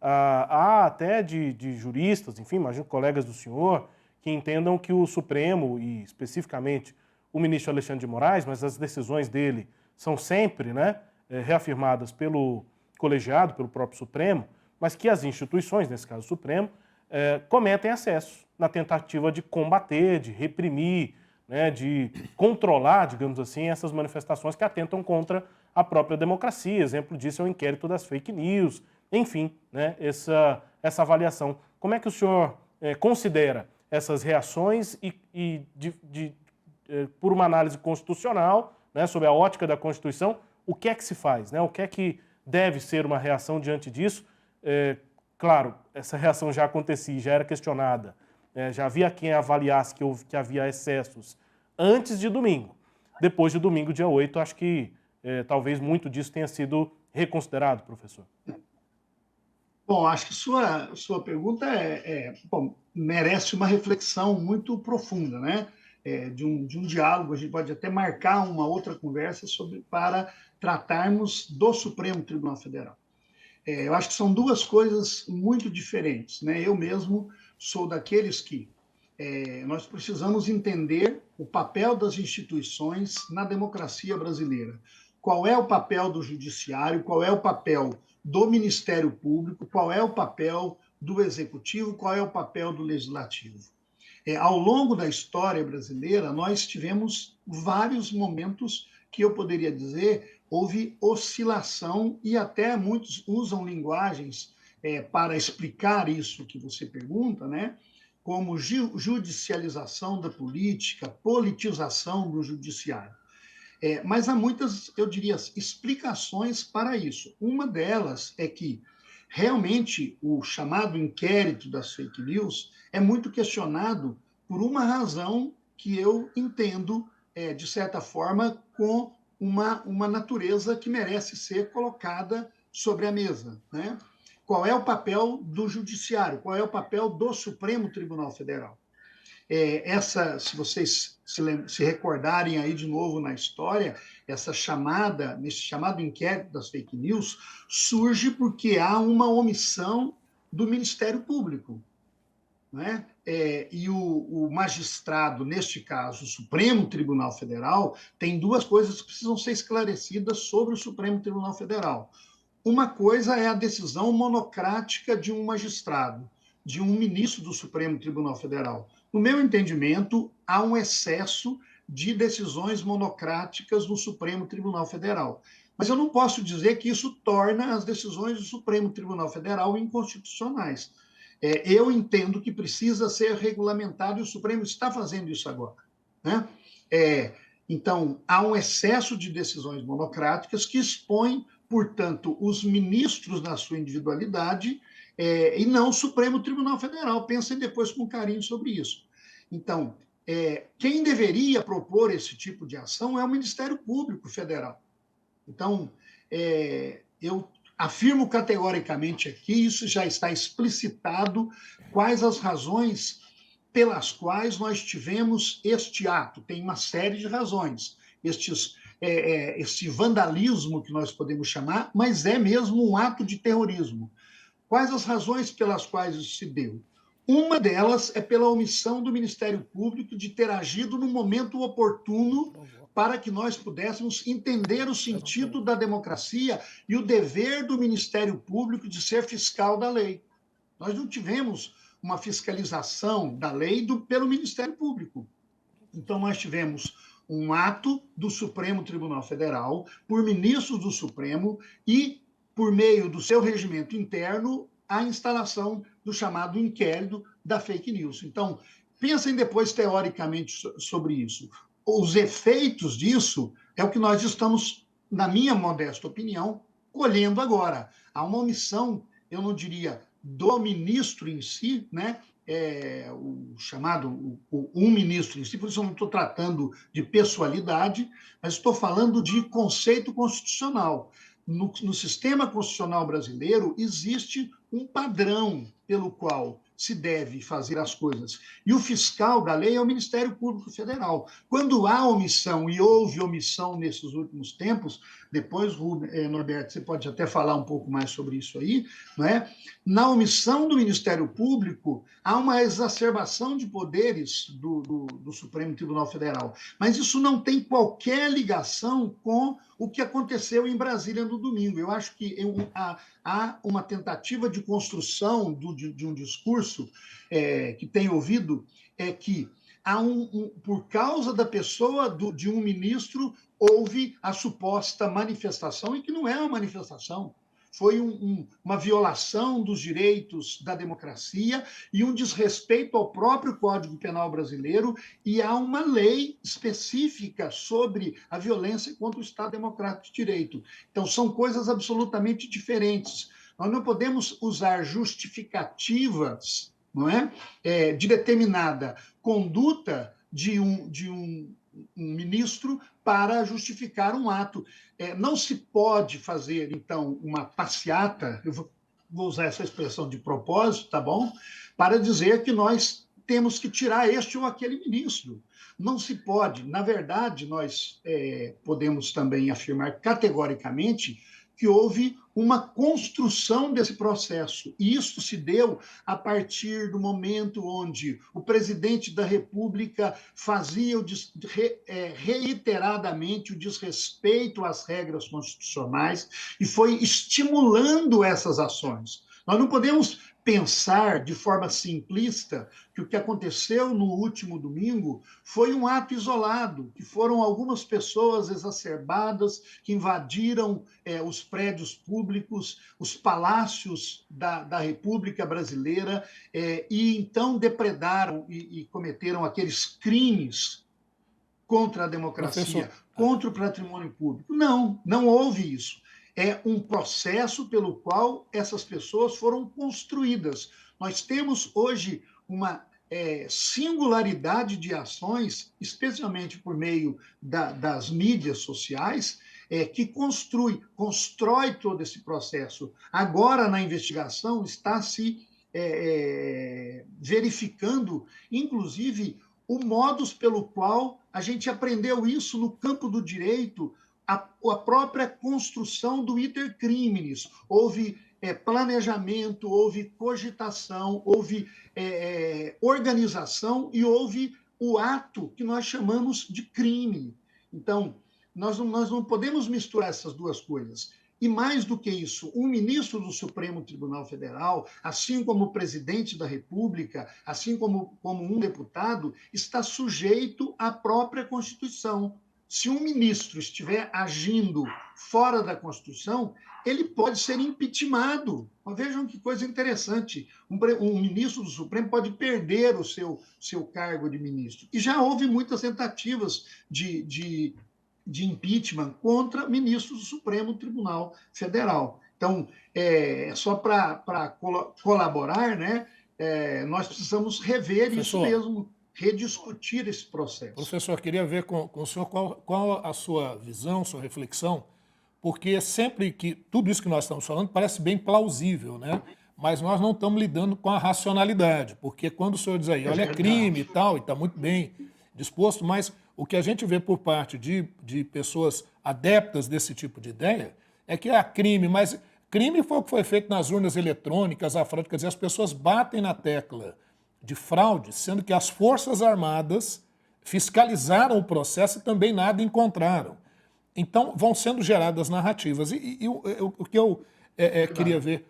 Há até de juristas, enfim, imagino colegas do senhor, que entendam que o Supremo, e especificamente o ministro Alexandre de Moraes, mas as decisões dele são sempre reafirmadas pelo colegiado, pelo próprio Supremo, mas que as instituições, nesse caso o Supremo, cometem excessos na tentativa de combater, de reprimir, de controlar, digamos assim, essas manifestações que atentam contra a própria democracia. Exemplo disso é o inquérito das fake news, enfim, essa avaliação. Como é que o senhor considera essas reações e por uma análise constitucional, sob a ótica da Constituição, o que é que se faz? O que é que deve ser uma reação diante disso? Claro, essa reação já acontecia, já era questionada, já havia quem avaliasse que havia excessos antes de domingo. Depois de domingo, dia 8, acho que talvez muito disso tenha sido reconsiderado, professor. Bom, acho que sua pergunta merece uma reflexão muito profunda, de um diálogo. A gente pode até marcar uma outra conversa para tratarmos do Supremo Tribunal Federal. Eu acho que são duas coisas muito diferentes. Eu mesmo sou daqueles que nós precisamos entender o papel das instituições na democracia brasileira. Qual é o papel do Judiciário, qual é o papel do Ministério Público, qual é o papel do Executivo, qual é o papel do Legislativo. Ao longo da história brasileira, nós tivemos vários momentos que eu poderia dizer houve oscilação, e até muitos usam linguagens para explicar isso que você pergunta, como judicialização da política, politização do judiciário. Mas há muitas, eu diria, explicações para isso. Uma delas é que, realmente, o chamado inquérito das fake news é muito questionado por uma razão que eu entendo, de certa forma, com uma natureza que merece ser colocada sobre a mesa. Qual é o papel do Judiciário? Qual é o papel do Supremo Tribunal Federal? Se vocês se recordarem aí de novo na história, nesse chamado inquérito das fake news, surge porque há uma omissão do Ministério Público. E o magistrado, neste caso, o Supremo Tribunal Federal, tem duas coisas que precisam ser esclarecidas sobre o Supremo Tribunal Federal. Uma coisa é a decisão monocrática de um magistrado, de um ministro do Supremo Tribunal Federal. No meu entendimento, há um excesso de decisões monocráticas no Supremo Tribunal Federal. Mas eu não posso dizer que isso torna as decisões do Supremo Tribunal Federal inconstitucionais. Eu entendo que precisa ser regulamentado, e o Supremo está fazendo isso agora. Então, há um excesso de decisões monocráticas que expõem, portanto, os ministros na sua individualidade, e não o Supremo Tribunal Federal. Pensem depois com carinho sobre isso. Então, quem deveria propor esse tipo de ação é o Ministério Público Federal. Então, eu afirmo categoricamente aqui, isso já está explicitado, quais as razões pelas quais nós tivemos este ato. Tem uma série de razões. Esse vandalismo que nós podemos chamar, mas é mesmo um ato de terrorismo. Quais as razões pelas quais isso se deu? Uma delas é pela omissão do Ministério Público de ter agido no momento oportuno para que nós pudéssemos entender o sentido da democracia e o dever do Ministério Público de ser fiscal da lei. Nós não tivemos uma fiscalização da lei pelo Ministério Público. Então, nós tivemos um ato do Supremo Tribunal Federal, por ministros do Supremo e, por meio do seu regimento interno, a instalação do chamado inquérito da fake news. Então, pensem depois teoricamente sobre isso. Os efeitos disso é o que nós estamos, na minha modesta opinião, colhendo agora. Há uma omissão, eu não diria do ministro em si, né? O chamado um ministro em si, por isso eu não estou tratando de pessoalidade, mas estou falando de conceito constitucional. No sistema constitucional brasileiro existe um padrão pelo qual se deve fazer as coisas. E o fiscal da lei é o Ministério Público Federal. Quando há omissão, e houve omissão nesses últimos tempos, depois, Norberto, você pode até falar um pouco mais sobre isso aí, não é? Na omissão do Ministério Público, há uma exacerbação de poderes do Supremo Tribunal Federal. Mas isso não tem qualquer ligação com o que aconteceu em Brasília no domingo. Eu acho que há uma tentativa de construção de um discurso que tem ouvido, que por causa da pessoa de um ministro, houve a suposta manifestação, e que não é uma manifestação. Foi uma violação dos direitos da democracia e um desrespeito ao próprio Código Penal brasileiro, e há uma lei específica sobre a violência contra o Estado Democrático de Direito. Então, são coisas absolutamente diferentes. Nós não podemos usar justificativas, não é? De determinada conduta de um ministro para justificar um ato. Não se pode fazer, então, uma passeata, eu vou usar essa expressão de propósito, tá bom? Para dizer que nós temos que tirar este ou aquele ministro. Não se pode. Na verdade, nós podemos também afirmar categoricamente que houve uma construção desse processo. E isso se deu a partir do momento onde o presidente da República fazia reiteradamente o desrespeito às regras constitucionais e foi estimulando essas ações. Nós não podemos pensar de forma simplista que o que aconteceu no último domingo foi um ato isolado, que foram algumas pessoas exacerbadas que invadiram os prédios públicos, os palácios da República Brasileira, e então depredaram e cometeram aqueles crimes contra a democracia, contra o patrimônio público. Não houve isso. É um processo pelo qual essas pessoas foram construídas. Nós temos hoje uma singularidade de ações, especialmente por meio das mídias sociais, que constrói todo esse processo. Agora, na investigação, está se verificando, inclusive, o modus pelo qual a gente aprendeu isso no campo do direito, a própria construção do iter criminis. Houve planejamento, houve cogitação, houve organização e houve o ato que nós chamamos de crime. Então, nós não podemos misturar essas duas coisas. E mais do que isso, um ministro do Supremo Tribunal Federal, assim como o presidente da República, assim como um deputado, está sujeito à própria Constituição. Se um ministro estiver agindo fora da Constituição, ele pode ser impeachmentado. Mas vejam que coisa interessante. Um ministro do Supremo pode perder o seu cargo de ministro. E já houve muitas tentativas de impeachment contra ministros do Supremo Tribunal Federal. Então, só para colaborar, né, nós precisamos rever isso mesmo, rediscutir esse processo. Professor, queria ver com o senhor qual a sua visão, sua reflexão, porque sempre que tudo isso que nós estamos falando parece bem plausível, né? mas nós não estamos lidando com a racionalidade, porque quando o senhor diz aí, olha, é crime e tal, e está muito bem disposto, mas o que a gente vê por parte de pessoas adeptas desse tipo de ideia é que há crime, mas crime foi o que foi feito nas urnas eletrônicas, a fraude, quer dizer, as pessoas batem na tecla de fraude, sendo que as Forças Armadas fiscalizaram o processo e também nada encontraram. Então, vão sendo geradas narrativas. E o que eu queria ver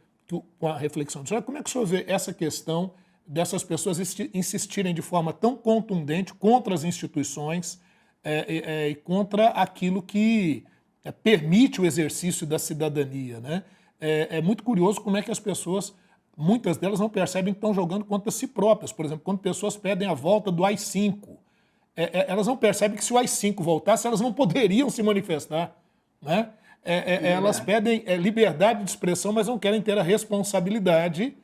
com a reflexão do senhor, como é que o senhor vê essa questão dessas pessoas insistirem de forma tão contundente contra as instituições e contra aquilo que permite o exercício da cidadania, né? É muito curioso como é que as pessoas, muitas delas não percebem que estão jogando contra si próprias. Por exemplo, quando pessoas pedem a volta do AI-5, elas não percebem que se o AI-5 voltasse, elas não poderiam se manifestar, né? Elas pedem liberdade de expressão, mas não querem ter a responsabilidade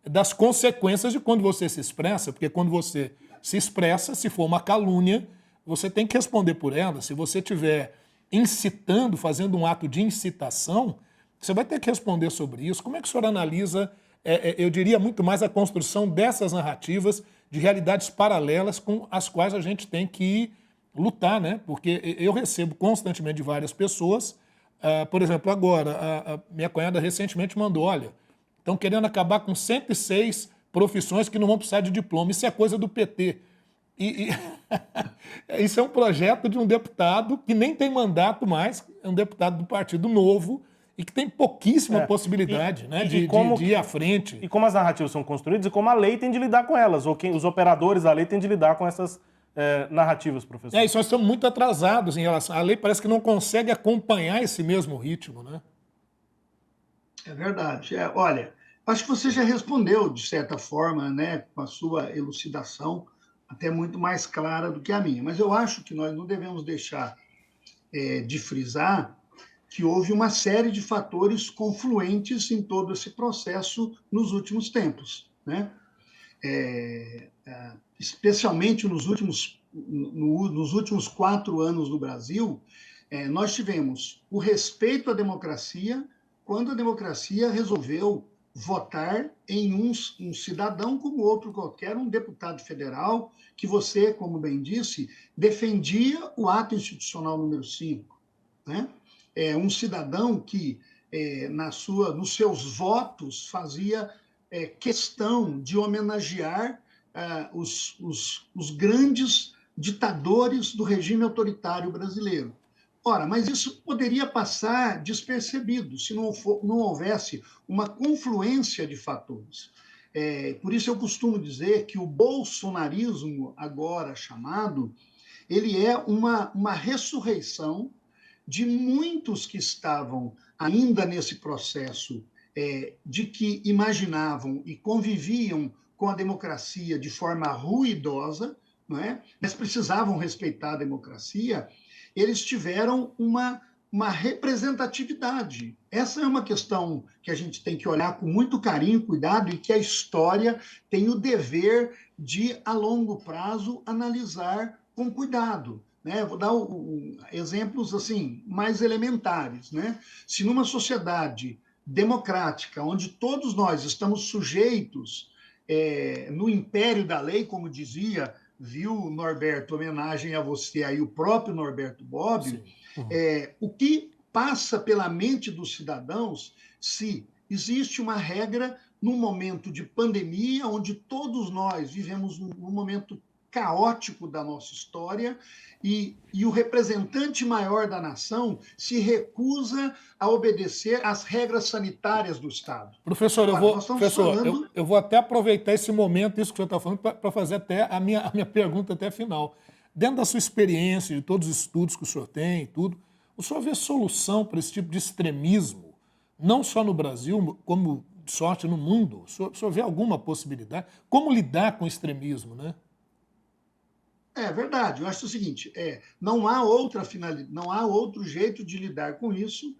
das consequências de quando você se expressa, porque quando você se expressa, se for uma calúnia, você tem que responder por ela. Se você estiver incitando, fazendo um ato de incitação, você vai ter que responder sobre isso. Como é que o senhor analisa, eu diria muito mais a construção dessas narrativas de realidades paralelas com as quais a gente tem que lutar, né? Porque eu recebo constantemente de várias pessoas, por exemplo, agora, a minha cunhada recentemente mandou, olha, estão querendo acabar com 106 profissões que não vão precisar de diploma. Isso é coisa do PT. Isso é um projeto de um deputado que nem tem mandato mais, é um deputado do Partido Novo e que tem pouquíssima possibilidade de ir à frente. E como as narrativas são construídas e como a lei tem de lidar com elas, ou os operadores da lei têm de lidar com essas narrativas, professor. Isso nós estamos muito atrasados em relação... A lei parece que não consegue acompanhar esse mesmo ritmo, né? É verdade. Olha, acho que você já respondeu, de certa forma, né, com a sua elucidação, até muito mais clara do que a minha. Mas eu acho que nós não devemos deixar de frisar que houve uma série de fatores confluentes em todo esse processo nos últimos tempos, né? Especialmente nos últimos 4 anos no Brasil, nós tivemos o respeito à democracia, quando a democracia resolveu votar em um cidadão como outro qualquer, um deputado federal, que você, como bem disse, defendia o ato institucional número 5, né? Um cidadão que, nos seus votos, fazia questão de homenagear os grandes ditadores do regime autoritário brasileiro. Ora, mas isso poderia passar despercebido se não houvesse uma confluência de fatores. Por isso eu costumo dizer que o bolsonarismo, agora chamado, ele é uma ressurreição de muitos que estavam ainda nesse processo de que imaginavam e conviviam com a democracia de forma ruidosa, não é? Mas precisavam respeitar a democracia. Eles tiveram uma representatividade. Essa é uma questão que a gente tem que olhar com muito carinho, cuidado, e que a história tem o dever de, a longo prazo, analisar com cuidado, né? Vou dar exemplos assim mais elementares, né? Se numa sociedade democrática, onde todos nós estamos sujeitos no império da lei, como dizia, viu, Norberto, homenagem a você aí, o próprio Norberto Bobbio, o que passa pela mente dos cidadãos se existe uma regra num momento de pandemia, onde todos nós vivemos num momento caótico da nossa história e o representante maior da nação se recusa a obedecer às regras sanitárias do Estado. Professor, eu vou até aproveitar esse momento, isso que o senhor está falando, para fazer até a minha pergunta até final. Dentro da sua experiência, de todos os estudos que o senhor tem, tudo, o senhor vê solução para esse tipo de extremismo, não só no Brasil, como de sorte no mundo? O senhor vê alguma possibilidade? Como lidar com o extremismo, né? É verdade. Eu acho o seguinte: não há outra finalidade, não há outro jeito de lidar com isso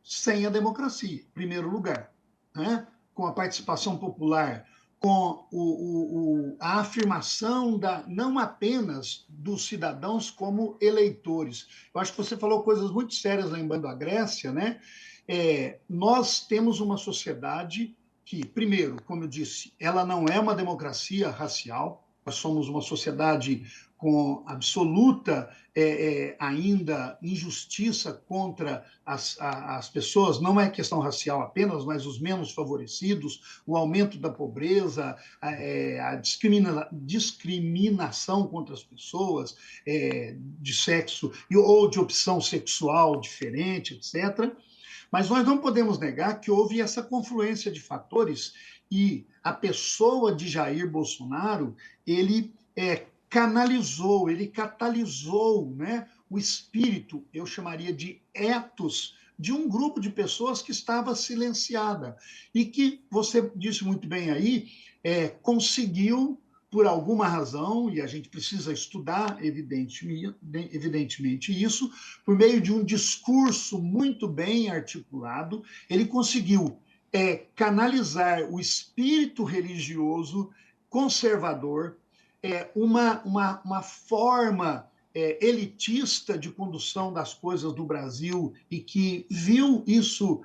sem a democracia, em primeiro lugar, né? Com a participação popular, com a afirmação não apenas dos cidadãos como eleitores. Eu acho que você falou coisas muito sérias lembrando a Grécia, né? Nós temos uma sociedade que, primeiro, como eu disse, ela não é uma democracia racial, nós somos uma sociedade com absoluta ainda injustiça contra as pessoas, não é questão racial apenas, mas os menos favorecidos, o aumento da pobreza, a discriminação contra as pessoas de sexo ou de opção sexual diferente, etc. Mas nós não podemos negar que houve essa confluência de fatores e a pessoa de Jair Bolsonaro, ele canalizou, ele catalisou, né, o espírito, eu chamaria de ethos, de um grupo de pessoas que estava silenciada e que, você disse muito bem aí, conseguiu, por alguma razão, e a gente precisa estudar, evidentemente isso, por meio de um discurso muito bem articulado, ele conseguiu canalizar o espírito religioso conservador, uma forma elitista de condução das coisas do Brasil e que viu isso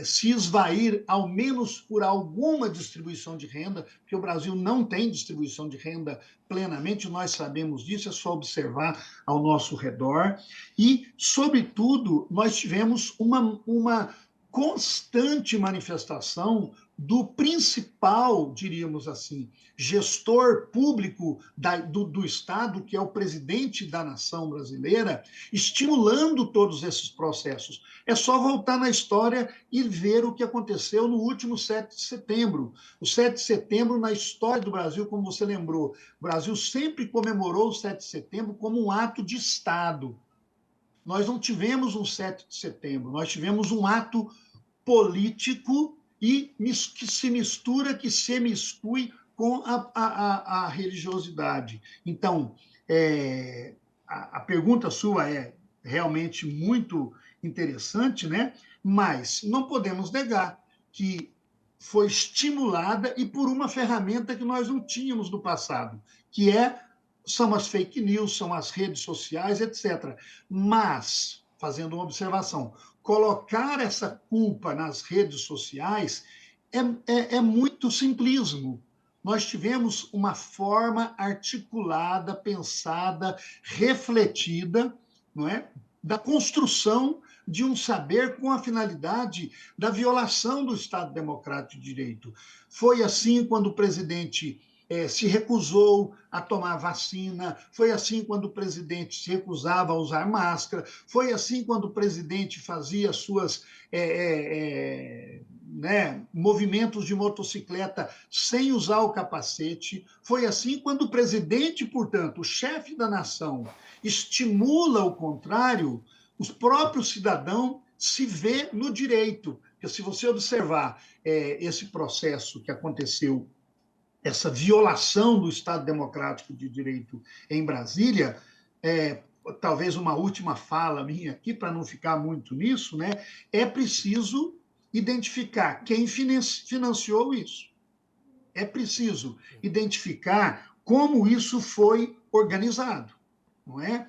se esvair, ao menos por alguma distribuição de renda, porque o Brasil não tem distribuição de renda plenamente, nós sabemos disso, é só observar ao nosso redor. E, sobretudo, nós tivemos uma constante manifestação do principal, diríamos assim, gestor público do Estado, que é o presidente da nação brasileira, estimulando todos esses processos. É só voltar na história e ver o que aconteceu no último 7 de setembro. O 7 de setembro, na história do Brasil, como você lembrou, o Brasil sempre comemorou o 7 de setembro como um ato de Estado. Nós não tivemos um 7 de setembro, nós tivemos um ato político e que se mistura, que se miscui com a religiosidade. Então, a pergunta sua é realmente muito interessante, né? Mas não podemos negar que foi estimulada e por uma ferramenta que nós não tínhamos no passado, que são as fake news, são as redes sociais, etc. Mas, fazendo uma observação, colocar essa culpa nas redes sociais é muito simplismo. Nós tivemos uma forma articulada, pensada, refletida, não é, da construção de um saber com a finalidade da violação do Estado Democrático de Direito. Foi assim quando o presidente se recusou a tomar vacina, foi assim quando o presidente se recusava a usar máscara, foi assim quando o presidente fazia suas movimentos de motocicleta sem usar o capacete, foi assim quando o presidente, portanto, o chefe da nação, estimula o contrário, o próprio cidadão se vê no direito. Porque se você observar esse processo que aconteceu, essa violação do Estado Democrático de Direito em Brasília, talvez uma última fala minha aqui, para não ficar muito nisso, né? É preciso identificar quem financiou isso. É preciso identificar como isso foi organizado, não é?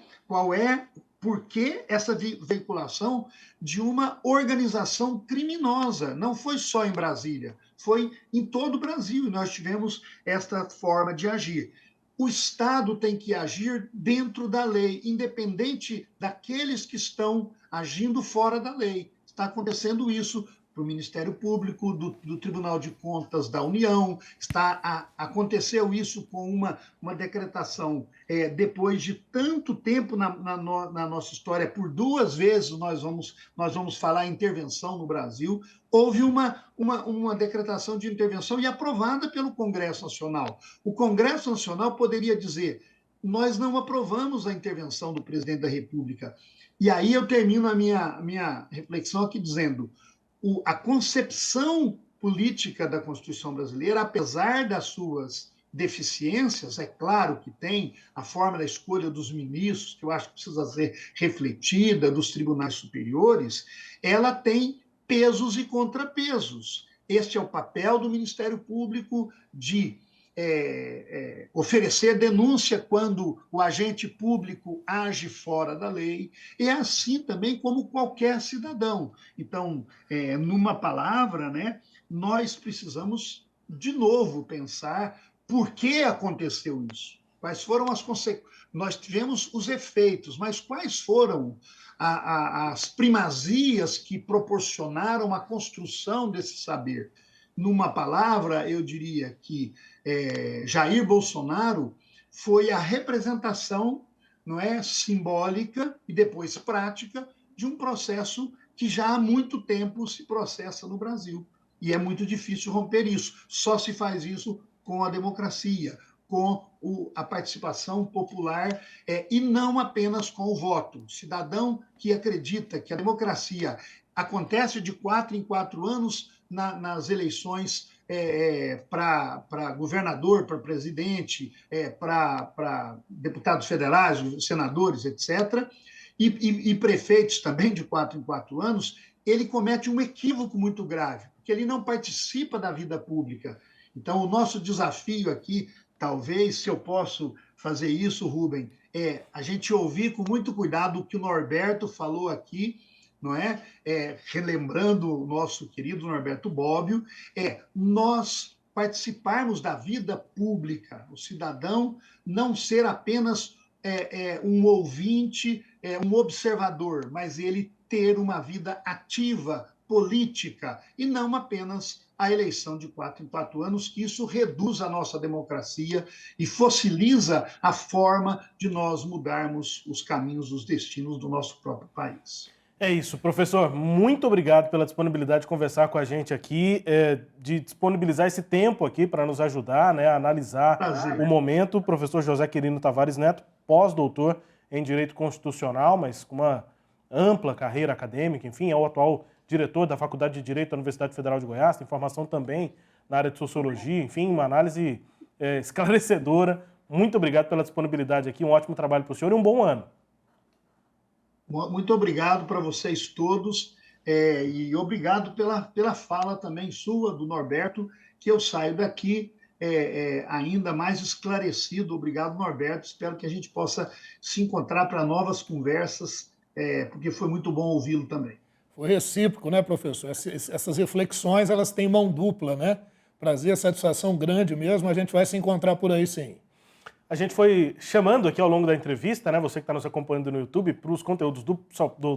Por que essa veiculação de uma organização criminosa? Não foi só em Brasília, foi em todo o Brasil, e nós tivemos esta forma de agir. O Estado tem que agir dentro da lei, independente daqueles que estão agindo fora da lei. Está acontecendo isso para o Ministério Público, do Tribunal de Contas da União, aconteceu isso com uma decretação depois de tanto tempo na nossa história, por 2 vezes nós vamos falar em intervenção no Brasil, houve uma decretação de intervenção e aprovada pelo Congresso Nacional. O Congresso Nacional poderia dizer, nós não aprovamos a intervenção do presidente da República. E aí eu termino a minha reflexão aqui dizendo, a concepção política da Constituição brasileira, apesar das suas deficiências, é claro que tem a forma da escolha dos ministros, que eu acho que precisa ser refletida, dos tribunais superiores, ela tem pesos e contrapesos. Este é o papel do Ministério Público de oferecer denúncia quando o agente público age fora da lei, e é assim também como qualquer cidadão. Então, numa palavra, né, nós precisamos, de novo, pensar por que aconteceu isso, quais foram as consequências. Nós tivemos os efeitos, mas quais foram as primazias que proporcionaram a construção desse saber? Numa palavra, eu diria que Jair Bolsonaro foi a representação, não é, simbólica e depois prática de um processo que já há muito tempo se processa no Brasil. E é muito difícil romper isso. Só se faz isso com a democracia, com a participação popular, e não apenas com o voto. O cidadão que acredita que a democracia acontece de 4 em 4 anos nas eleições para governador, para presidente, para deputados federais, senadores, etc., e prefeitos também de 4 em 4 anos, ele comete um equívoco muito grave, porque ele não participa da vida pública. Então, o nosso desafio aqui, talvez, se eu posso fazer isso, Rubem, é a gente ouvir com muito cuidado o que o Norberto falou aqui, não é? Relembrando o nosso querido Norberto Bobbio, nós participarmos da vida pública, o cidadão não ser apenas um ouvinte, um observador, mas ele ter uma vida ativa, política, e não apenas a eleição de 4 em 4 anos, que isso reduz a nossa democracia e fossiliza a forma de nós mudarmos os caminhos, os destinos do nosso próprio país. É isso, professor. Muito obrigado pela disponibilidade de conversar com a gente aqui, de disponibilizar esse tempo aqui para nos ajudar, né, a analisar o momento. Professor José Quirino Tavares Neto, pós-doutor em Direito Constitucional, mas com uma ampla carreira acadêmica, enfim, é o atual diretor da Faculdade de Direito da Universidade Federal de Goiás, tem formação também na área de Sociologia, enfim, uma análise esclarecedora. Muito obrigado pela disponibilidade aqui, um ótimo trabalho para o senhor e um bom ano. Muito obrigado para vocês todos, e obrigado pela fala também sua, do Norberto, que eu saio daqui ainda mais esclarecido. Obrigado, Norberto. Espero que a gente possa se encontrar para novas conversas, porque foi muito bom ouvi-lo também. Foi recíproco, né, professor? Essas reflexões, elas têm mão dupla, né? Prazer, satisfação grande mesmo. A gente vai se encontrar por aí, sim. A gente foi chamando aqui ao longo da entrevista, né, você que está nos acompanhando no YouTube, para os conteúdos do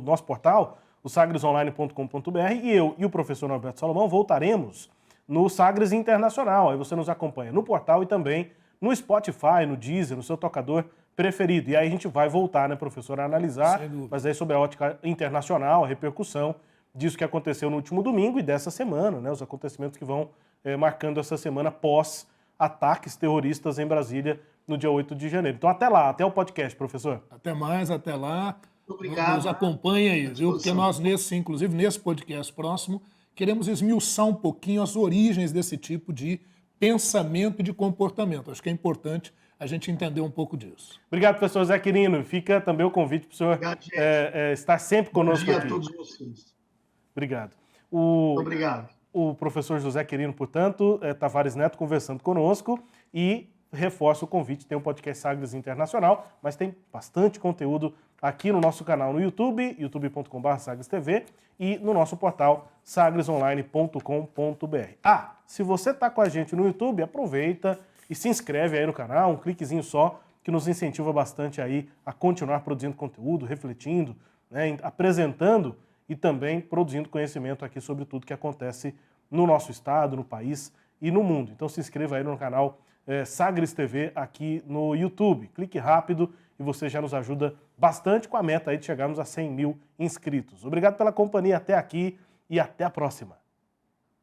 nosso portal, o sagresonline.com.br, e eu e o professor Norberto Salomão voltaremos no Sagres Internacional. Aí você nos acompanha no portal e também no Spotify, no Deezer, no seu tocador preferido. E aí a gente vai voltar, né, professor, a analisar, mas aí sobre a ótica internacional, a repercussão disso que aconteceu no último domingo e dessa semana, né, os acontecimentos que vão marcando essa semana pós ataques terroristas em Brasília no dia 8 de janeiro. Então até lá, até o podcast, professor. Até mais, até lá. Obrigado. Nos acompanha aí, viu? Porque nós, inclusive nesse podcast próximo, queremos esmiuçar um pouquinho as origens desse tipo de pensamento e de comportamento. Acho que é importante a gente entender um pouco disso. Obrigado, professor Zé Quirino. Fica também o convite para o senhor estar sempre conosco aqui. Bom dia a todos vocês. Obrigado. Obrigado. O professor José Quirino, portanto, Tavares Neto conversando conosco, e reforço o convite, tem o podcast Sagres Internacional, mas tem bastante conteúdo aqui no nosso canal no YouTube, youtube.com/sagrestv, e no nosso portal sagresonline.com.br. Se você está com a gente no YouTube, aproveita e se inscreve aí no canal, um cliquezinho só, que nos incentiva bastante aí a continuar produzindo conteúdo, refletindo, né, apresentando e também produzindo conhecimento aqui sobre tudo que acontece no nosso estado, no país e no mundo. Então se inscreva aí no canal Sagres TV aqui no YouTube. Clique rápido e você já nos ajuda bastante com a meta aí de chegarmos a 100 mil inscritos. Obrigado pela companhia até aqui e até a próxima.